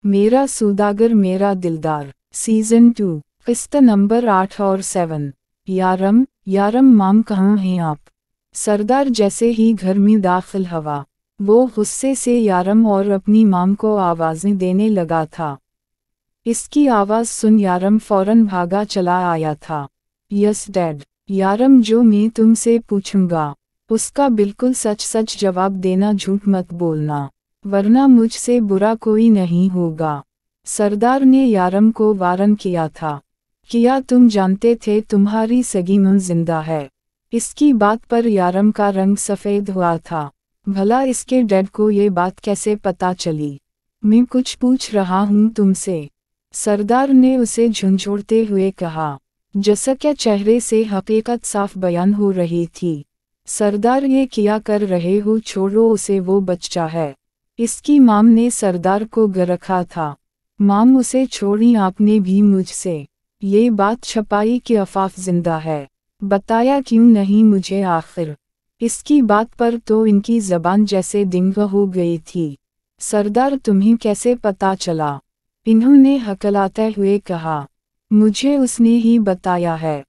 मेरा सौदागर मेरा दिलदार सीजन 2 किस्त नंबर 8 और 7। यारम माम कहाँ हैं आप? सरदार जैसे ही घर में दाखिल हुआ वो गुस्से से यारम और अपनी माम को आवाज़ें देने लगा था। इसकी आवाज़ सुन यारम फौरन भागा चला आया था। Yes dad. यारम, जो मैं तुमसे पूछूंगा उसका बिल्कुल सच सच जवाब देना, झूठ मत बोलना, वरना मुझसे बुरा कोई नहीं होगा। सरदार ने यारम को वारन किया था। क्या तुम जानते थे तुम्हारी सगी मां जिंदा है? इसकी बात पर यारम का रंग सफ़ेद हुआ था। भला इसके डैड को ये बात कैसे पता चली? मैं कुछ पूछ रहा हूँ तुमसे, सरदार ने उसे झुंझोड़ते हुए कहा। जिसके चेहरे से हकीकत साफ बयान हो रही थी। सरदार, ये क्या कर रहे हो? छोड़ो उसे, वो बच्चा है। इसकी माम ने सरदार को गरखा था। माम, उसे छोड़ी, आपने भी मुझसे ये बात छपाई कि अफाफ जिंदा है। बताया क्यों नहीं मुझे आखिर? इसकी बात पर तो इनकी ज़बान जैसे दिंग हो गई थी। सरदार, तुम्हें कैसे पता चला? इन्होंने हकलाते हुए कहा। मुझे उसने ही बताया है।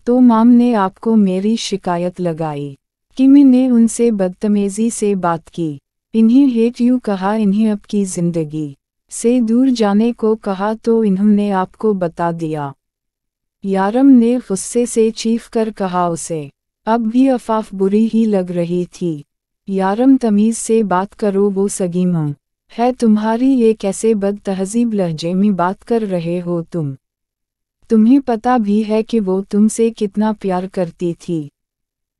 तो माम ने आपको मेरी शिकायत लगाई कि मैंने उनसे बदतमीज़ी से बात की, इन्हें हेट यू कहा, इन्हें आपकी ज़िंदगी से दूर जाने को कहा, तो इन्होंने आपको बता दिया। यारम ने गुस्से से चीख कर कहा उसे। अब भी अफाफ बुरी ही लग रही थी। यारम, तमीज़ से बात करो, वो सगी मां है तुम्हारी, ये कैसे बदतहजीब लहजे में बात कर रहे हो तुम? तुम्हें पता भी है कि वो तुमसे कितना प्यार करती थी।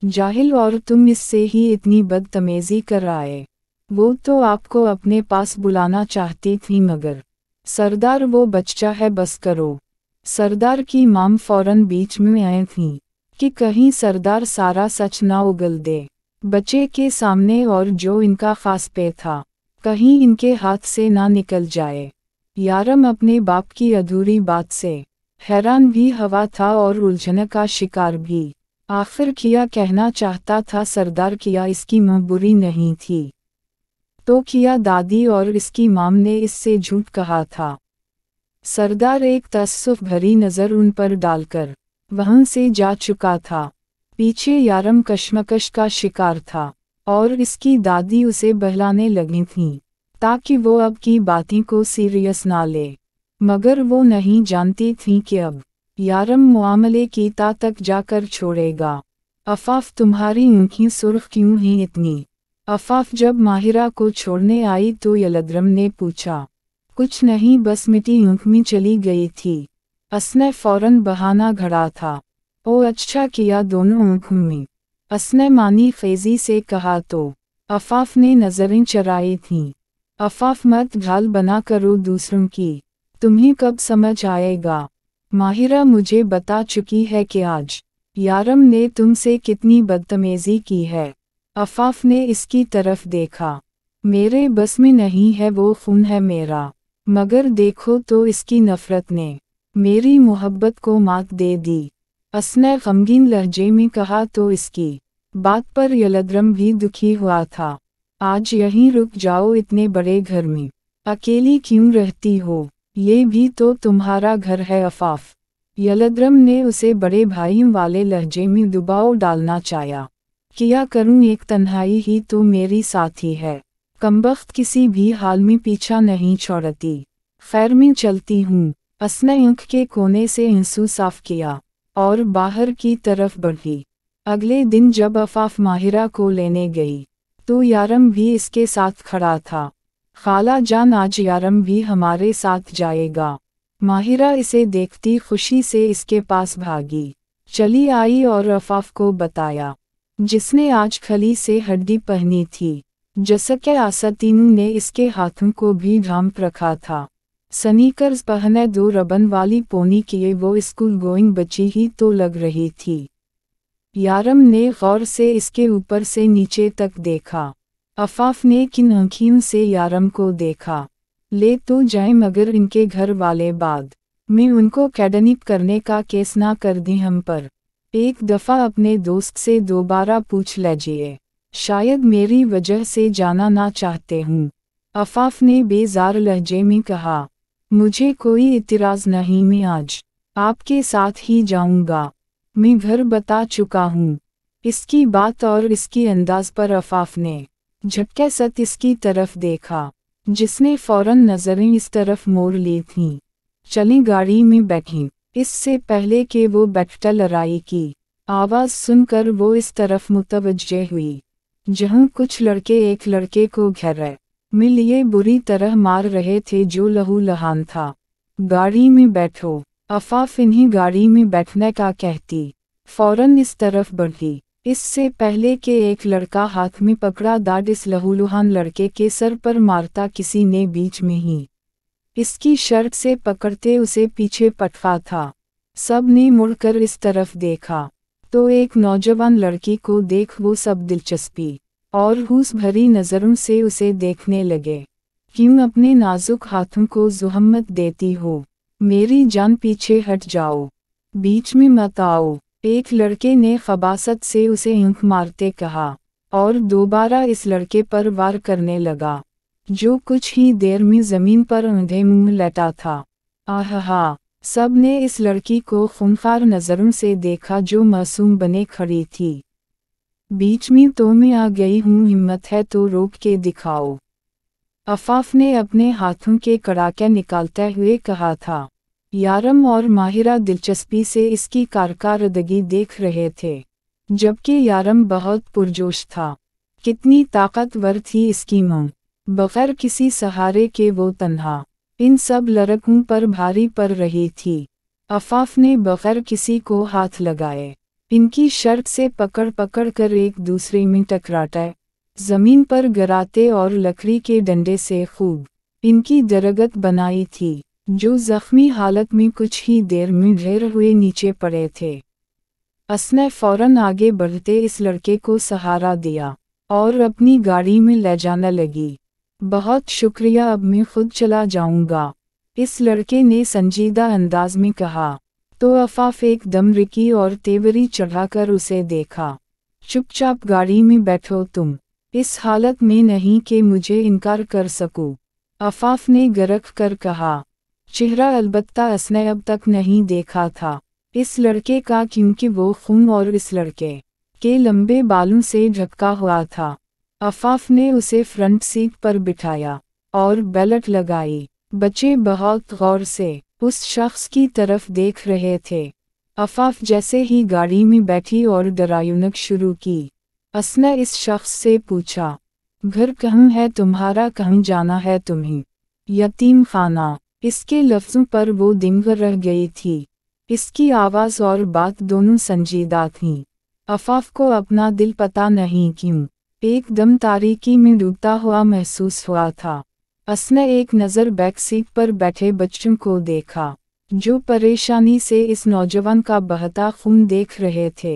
जाहिल, और तुम इससे ही इतनी बदतमीज़ी कर आए। वो तो आपको अपने पास बुलाना चाहती थी मगर। सरदार, वो बच्चा है, बस करो। सरदार की माम फौरन बीच में आई थी कि कहीं सरदार सारा सच ना उगल दे बच्चे के सामने, और जो इनका खास पे था कहीं इनके हाथ से ना निकल जाए। यारम अपने बाप की अधूरी बात से हैरान भी हुआ था और उलझन का शिकार भी। आखिर क्या कहना चाहता था सरदार? किया इसकी मां बुरी नहीं थी तो किया दादी और इसकी माम ने इससे झूठ कहा था? सरदार एक तअस्सुफ भरी नज़र उन पर डालकर वहाँ से जा चुका था। पीछे यारम कश्मकश का शिकार था और इसकी दादी उसे बहलाने लगी थीं ताकि वो अब की बातें को सीरियस ना ले, मगर वो नहीं जानती थीं कि अब यारम मामले की ता तक जाकर छोड़ेगा। अफाफ, तुम्हारी आँखें सुर्ख क्यों हैं इतनी? अफाफ जब माहिरा को छोड़ने आई तो यलदरम ने पूछा। कुछ नहीं, बस मिट्टी आँख में चली गई थी। असने फौरन बहाना घड़ा था। ओ अच्छा किया, दोनों आँखों में, असने मानी खेजी से कहा तो अफाफ ने नज़रें चराई थीं। अफाफ, मत ढाल बना करो दूसरों की, तुम्हें कब समझ आएगा? माहिरा मुझे बता चुकी है कि आज यारम ने तुमसे कितनी बदतमीज़ी की है। अफाफ ने इसकी तरफ देखा। मेरे बस में नहीं है, वो खून है मेरा, मगर देखो तो इसकी नफ़रत ने मेरी मोहब्बत को मात दे दी। असने गमगीन लहजे में कहा तो इसकी बात पर यलदरम भी दुखी हुआ था। आज यहीं रुक जाओ, इतने बड़े घर में अकेली क्यों रहती हो? ये भी तो तुम्हारा घर है अफाफ। यलदरम ने उसे बड़े भाइयों वाले लहजे में दबाव डालना चाहा। क्या करूं, एक तन्हाई ही तो मेरी साथी है। कमबख्त किसी भी हाल में पीछा नहीं छोड़ती। खैर मैं चलती हूँ। असने आँख के कोने से आंसू साफ किया और बाहर की तरफ बढ़ी। अगले दिन जब अफाफ माहिरा को लेने गई तो यारम भी इसके साथ खड़ा था। खाला जान, आज यारम भी हमारे साथ जाएगा। माहिरा इसे देखती खुशी से इसके पास भागी चली आई और अफाफ को बताया, जिसने आज खली से हड्डी पहनी थी। जसके आसतीनू ने इसके हाथों को भी ढांप रखा था। सनीकर्स पहने 2 रबन वाली पोनी किए वो स्कूल गोइंग बच्ची ही तो लग रही थी। यारम ने गौर से इसके ऊपर से नीचे तक देखा। अफाफ ने किन आँखों से यारम को देखा। ले तो जाए, मगर इनके घर वाले बाद में उनको किडनैप करने का केस ना कर दें हम पर। एक दफ़ा अपने दोस्त से दोबारा पूछ लीजिए, शायद मेरी वजह से जाना ना चाहते हूँ। अफाफ ने बेजार लहजे में कहा, मुझे कोई इतराज़ नहीं, मैं आज आपके साथ ही जाऊंगा, मैं घर बता चुका हूँ। इसकी बात और इसकी अंदाज पर अफाफ ने झटके साथ इसकी तरफ देखा, जिसने फौरन नज़रें इस तरफ मोड़ ली थीं। चली गाड़ी में बैठी। इससे पहले कि वो बैठकर लड़ाई की आवाज़ सुनकर वो इस तरफ मुतवज्जे हुई, जहाँ कुछ लड़के एक लड़के को घेरे में लिए बुरी तरह मार रहे थे, जो लहू लहान था। गाड़ी में बैठो। अफाफ इन्हीं गाड़ी में बैठने का कहती फौरन इस तरफ बढ़ी। इससे पहले कि एक लड़का हाथ में पकड़ा दाढ़ इस लहूलुहान लड़के के सर पर मारता, किसी ने बीच में ही इसकी शर्ट से पकड़ते उसे पीछे पटका था। सब ने मुड़कर इस तरफ देखा तो एक नौजवान लड़की को देख वो सब दिलचस्पी और हुस भरी नज़रों से उसे देखने लगे। क्यों अपने नाजुक हाथों को ज़ुहमत देती हो? मेरी जान, पीछे हट जाओ, बीच में मत आओ, एक लड़के ने खबासत से उसे आंख मारते कहा और दोबारा इस लड़के पर वार करने लगा, जो कुछ ही देर में ज़मीन पर अंधे मुंह लेटा था। आहा! सब ने इस लड़की को खूंखार नज़रों से देखा, जो मासूम बने खड़ी थी। बीच में तो मैं आ गई हूँ, हिम्मत है तो रोक के दिखाओ। अफाफ ने अपने हाथों के कड़ाके निकालते हुए कहा था। यारम और माहिरा दिलचस्पी से इसकी कारकर्दगी देख रहे थे, जबकि यारम बहुत पुरजोश था। कितनी ताकतवर थी इसकी मां, बगैर किसी सहारे के वो तन्हा इन सब लड़कों पर भारी पड़ रही थी। अफाफ ने बगैर किसी को हाथ लगाए इनकी शर्ट से पकड़ कर एक दूसरे में टकराते, जमीन पर गिराते और लकड़ी के डंडे से खूब इनकी दरगत बनाई थी, जो जख्मी हालत में कुछ ही देर में ढेर हुए नीचे पड़े थे। उसने फौरन आगे बढ़ते इस लड़के को सहारा दिया और अपनी गाड़ी में ले जाने लगी। बहुत शुक्रिया, अब मैं खुद चला जाऊंगा, इस लड़के ने संजीदा अंदाज में कहा। तो अफाफ एकदम रुकी और तेवरी चढ़ाकर उसे देखा। चुपचाप गाड़ी में बैठो, तुम इस हालत में नहीं कि मुझे इनकार कर सकूं, अफाफ ने गरख कर कहा। चेहरा अलबत्ता उसने अब तक नहीं देखा था इस लड़के का, क्योंकि वो खून और इस लड़के के लंबे बालों से ढका हुआ था। अफाफ ने उसे फ्रंट सीट पर बिठाया और बेल्ट लगाई। बच्चे बहुत गौर से उस शख्स की तरफ देख रहे थे। अफाफ जैसे ही गाड़ी में बैठी और डरायुनक शुरू की, उसने इस शख्स से पूछा, घर कहाँ है तुम्हारा, कहाँ जाना है तुम्हें? यतीम खाना। इसके लफ्ज़ों पर वो दिंगर रह गई थी। इसकी आवाज़ और बात दोनों संजीदा थीं। अफाफ को अपना दिल पता नहीं क्यों एकदम तारीकी में डूबता हुआ महसूस हुआ था। उसने एक नज़र बैक सीट पर बैठे बच्चों को देखा, जो परेशानी से इस नौजवान का बहता खून देख रहे थे।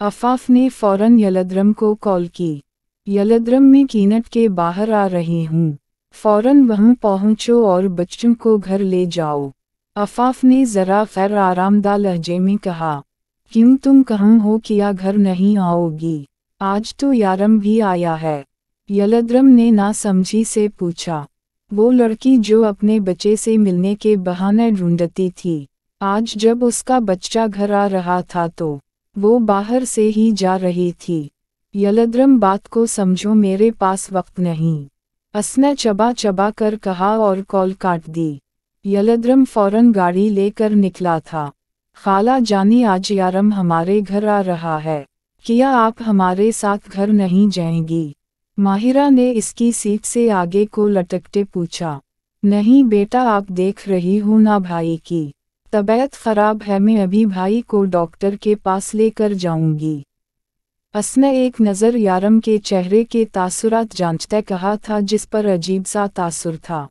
अफाफ ने फौरन यलदरम को कॉल की। यलदरम, मैं कीनट के बाहर आ रही हूँ, फौरन वहाँ पहुँचो और बच्चों को घर ले जाओ। अफाफ ने ज़रा खैर आरामदा लहजे में कहा, क्यों, तुम कहाँ हो, किया घर नहीं आओगी? आज तो यारम भी आया है। यलदरम ने नासमझी से पूछा। वो लड़की जो अपने बच्चे से मिलने के बहाने ढूंढती थी, आज जब उसका बच्चा घर आ रहा था तो वो बाहर से ही जा रही थी। यलदरम, बात को समझो, मेरे पास वक्त नहीं, उसने चबा कर कहा और कॉल काट दी। यलदरम फौरन गाड़ी लेकर निकला था। खाला जानी, आज यारम हमारे घर आ रहा है, क्या आप हमारे साथ घर नहीं जाएंगी? माहिरा ने इसकी सीट से आगे को लटकते पूछा। नहीं बेटा, आप देख रही हो ना भाई की तबीयत खराब है, मैं अभी भाई को डॉक्टर के पास लेकर जाऊंगी। उसने एक नज़र यारम के चेहरे के तासुरात जांचते कहा था, जिस पर अजीब सा तासुर था।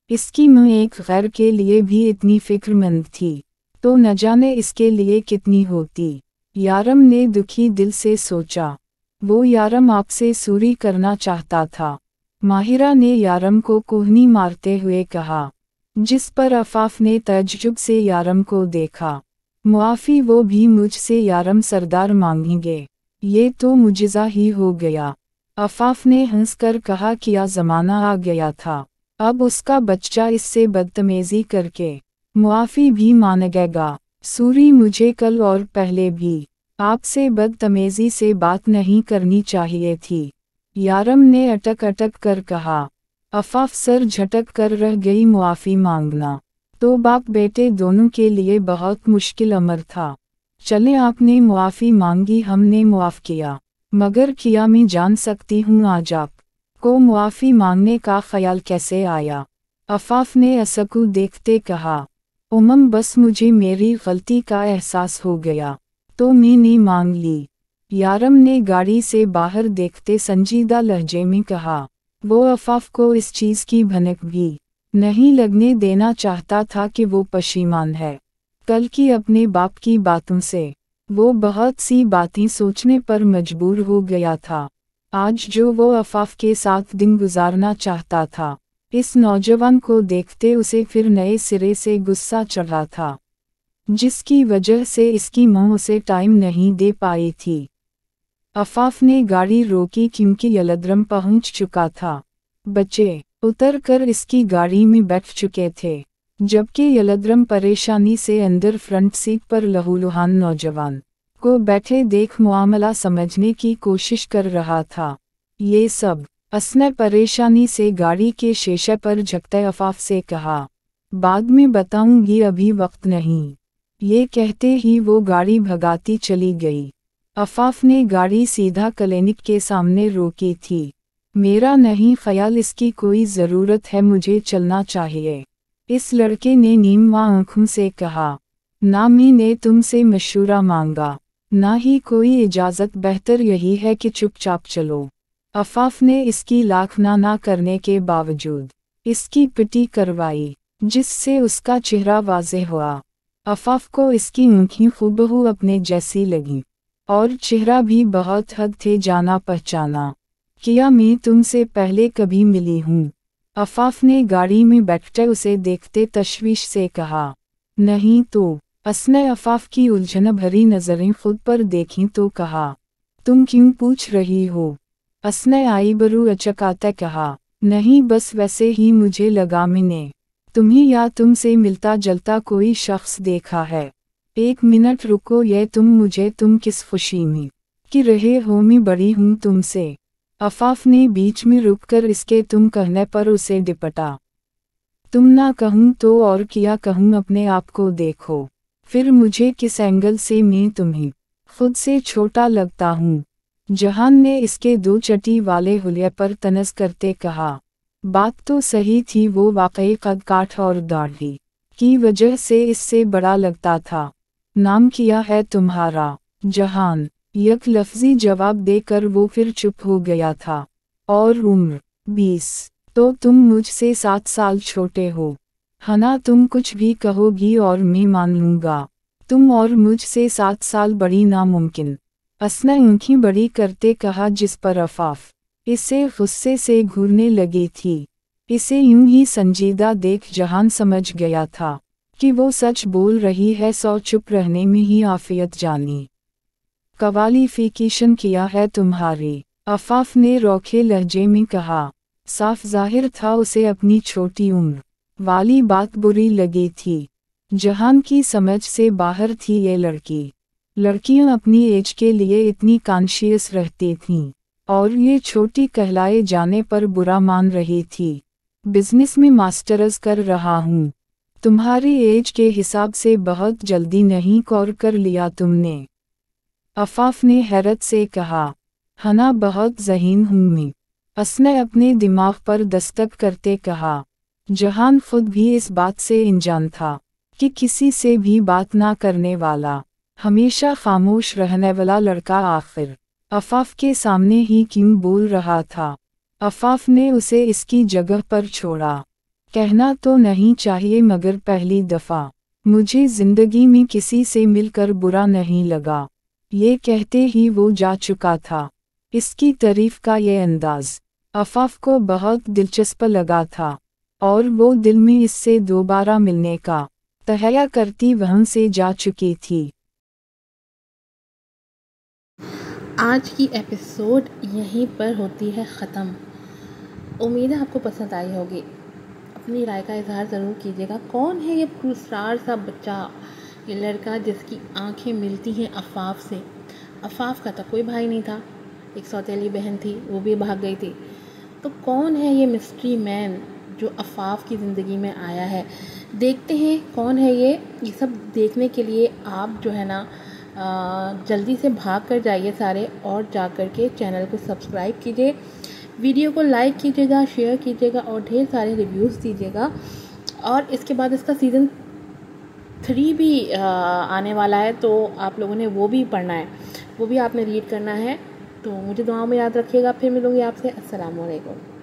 इसकी मां एक गैर के लिए भी इतनी फिक्रमंद थी, तो न जाने इसके लिए कितनी होती। यारम ने दुखी दिल से सोचा, वो यारम आपसे सूरी करना चाहता था। माहिरा ने यारम को कोहनी मारते हुए कहा, जिस पर अफाफ ने तज्जुब से यारम को देखा। मुआफ़ी, वो भी मुझसे यारम सरदार मांगेंगे, ये तो मुजिज़ा ही हो गया। अफाफ ने हंसकर कहा क्या ज़माना आ गया था, अब उसका बच्चा इससे बदतमीज़ी करके मुआफ़ी भी मांगेगा। सूरी मुझे कल और पहले भी आपसे बदतमीज़ी से बात नहीं करनी चाहिए थी, यारम ने अटक अटक कर कहा। अफाफ सर झटक कर रह गई। मुआफ़ी मांगना तो बाप बेटे दोनों के लिए बहुत मुश्किल अमर था। चले आपने मुआफ़ी मांगी, हमने मुआफ़ किया, मगर किया मैं जान सकती हूँ आज आप को मुआफ़ी मांगने का ख्याल कैसे आया। अफाफ ने असकू देखते कहा, बस मुझे मेरी गलती का एहसास हो गया तो मैंने मांग ली। यारम ने गाड़ी से बाहर देखते संजीदा लहजे में कहा। वो अफाफ को इस चीज़ की भनक भी नहीं लगने देना चाहता था कि वो परेशान है कल की अपने बाप की बातों से। वो बहुत सी बातें सोचने पर मजबूर हो गया था। आज जो वो अफाफ के साथ दिन गुजारना चाहता था, इस नौजवान को देखते उसे फिर नए सिरे से गुस्सा चढ़ा था, जिसकी वजह से इसकी मां उसे टाइम नहीं दे पाई थी। अफाफ ने गाड़ी रोकी क्योंकि यलदरम पहुंच चुका था। बच्चे उतर कर इसकी गाड़ी में बैठ चुके थे, जबकि यलदरम परेशानी से अंदर फ्रंट सीट पर लहूलुहान नौजवान को बैठे देख मामला समझने की कोशिश कर रहा था। ये सब उसने परेशानी से गाड़ी के शीशे पर झुकते अफाफ से कहा, बाद में बताऊंगी, अभी वक्त नहीं। ये कहते ही वो गाड़ी भगाती चली गई। अफाफ ने गाड़ी सीधा क्लिनिक के सामने रोकी थी। मेरा नहीं ख्याल इसकी कोई ज़रूरत है, मुझे चलना चाहिए, इस लड़के ने नीम आंखों से कहा। ना मैंने तुमसे मशूरा मांगा, ना ही कोई इजाज़त, बेहतर यही है कि चुपचाप चलो। अफाफ ने इसकी लाख ना करने के बावजूद इसकी पिटी करवाई, जिससे उसका चेहरा वाज़ेह हुआ। अफाफ को इसकी आँखें खूबहू अपने जैसी लगीं और चेहरा भी बहुत हद थे जाना पहचाना। क्या मैं तुमसे पहले कभी मिली हूँ? अफाफ ने गाड़ी में बैठते उसे देखते तशवीश से कहा। नहीं तो। उसने अफाफ की उलझन भरी नज़रें खुद पर देखीं तो कहा, तुम क्यों पूछ रही हो? उसने आईब्रो अचकाते कहा, नहीं बस वैसे ही मुझे लगा मैंने तुम्हें या तुमसे मिलता जलता कोई शख्स देखा है। एक मिनट रुको, ये तुम किस खुशी में कि रहे हो? मैं बड़ी हूँ तुमसे। अफाफ ने बीच में रुककर इसके तुम कहने पर उसे डिपटा। तुम ना कहूँ तो और क्या कहूँ, अपने आप को देखो, फिर मुझे किस एंगल से मैं तुम्हें खुद से छोटा लगता हूँ? जहान ने इसके दो चटी वाले हुलिये पर तनस करते कहा। बात तो सही थी, वो वाकई कद काठ और दाढ़ी की वजह से इससे बड़ा लगता था। नाम क्या है तुम्हारा? जहान। एक लफ्ज़ी जवाब देकर वो फिर चुप हो गया था। और उम्र? 20। तो तुम मुझसे 7 साल छोटे हो, हना? तुम कुछ भी कहोगी और मैं मान लूँगा। तुम और मुझसे 7 साल बड़ी नामुमकिन, उसने आँखें बड़ी करते कहा, जिस पर अफाफ इसे गुस्से से घूरने लगी थी। इसे यूं ही संजीदा देख जहान समझ गया था कि वो सच बोल रही है, सो चुप रहने में ही आफियत जानी। क्वालिफिकेशन क्या है तुम्हारी? अफाफ ने रोखे लहजे में कहा। साफ जाहिर था उसे अपनी छोटी उम्र वाली बात बुरी लगी थी। जहान की समझ से बाहर थी ये लड़की। लड़कियां अपनी एज के लिए इतनी कॉन्शियस रहती थीं, और ये छोटी कहलाए जाने पर बुरा मान रही थी। बिजनेस में मास्टर्स कर रहा हूँ। तुम्हारी एज के हिसाब से बहुत जल्दी नहीं कौर कर लिया तुमने? अफाफ ने हैरत से कहा। हना बहुत ज़हीन हूँ मैं, उसने अपने दिमाग पर दस्तक करते कहा। जहान खुद भी इस बात से अनजान था कि किसी से भी बात ना करने वाला, हमेशा खामोश रहने वाला लड़का आखिर अफाफ के सामने ही क्यों बोल रहा था। अफाफ ने उसे इसकी जगह पर छोड़ा। कहना तो नहीं चाहिए, मगर पहली दफ़ा मुझे ज़िंदगी में किसी से मिलकर बुरा नहीं लगा। ये कहते ही वो जा चुका था। इसकी तारीफ का ये अंदाज़ अफाफ को बहुत दिलचस्प लगा था, और वो दिल में इससे दोबारा मिलने का तहैया करती वहाँ से जा चुकी थी। آج کی ایپیسوڈ یہیں پر ہوتی ہے ختم. امید ہے آپ کو پسند آئی ہوگی. اپنی رائے کا اظہار ضرور کیجیے گا. کون ہے یہ پرسرار سا بچہ، یہ لڑکا جس کی آنکھیں ملتی ہیں عفاف سے؟ عفاف کا تو کوئی بھائی نہیں تھا، ایک سوتیلی بہن تھی، وہ بھی بھاگ گئی تھی. تو کون ہے یہ مسٹری مین جو عفاف کی زندگی میں آیا ہے؟ دیکھتے ہیں کون ہے یہ سب دیکھنے کے لیے آپ جو ہے نا جلدی سے بھاگ کر جائیے سارے، اور جا کر کے چینل کو سبسکرائب کیجیے، ویڈیو کو لائک کیجیے گا، شیئر کیجیے گا اور ڈھیر سارے ریویوز دیجیے گا. اور اس کے بعد اس کا سیزن 3 بھی آنے والا ہے، تو آپ لوگوں نے وہ بھی پڑھنا ہے، وہ بھی آپ نے ریڈ کرنا ہے. تو مجھے دعاؤں میں یاد رکھیے گا. پھر ملوں گی آپ سے. السلام علیکم.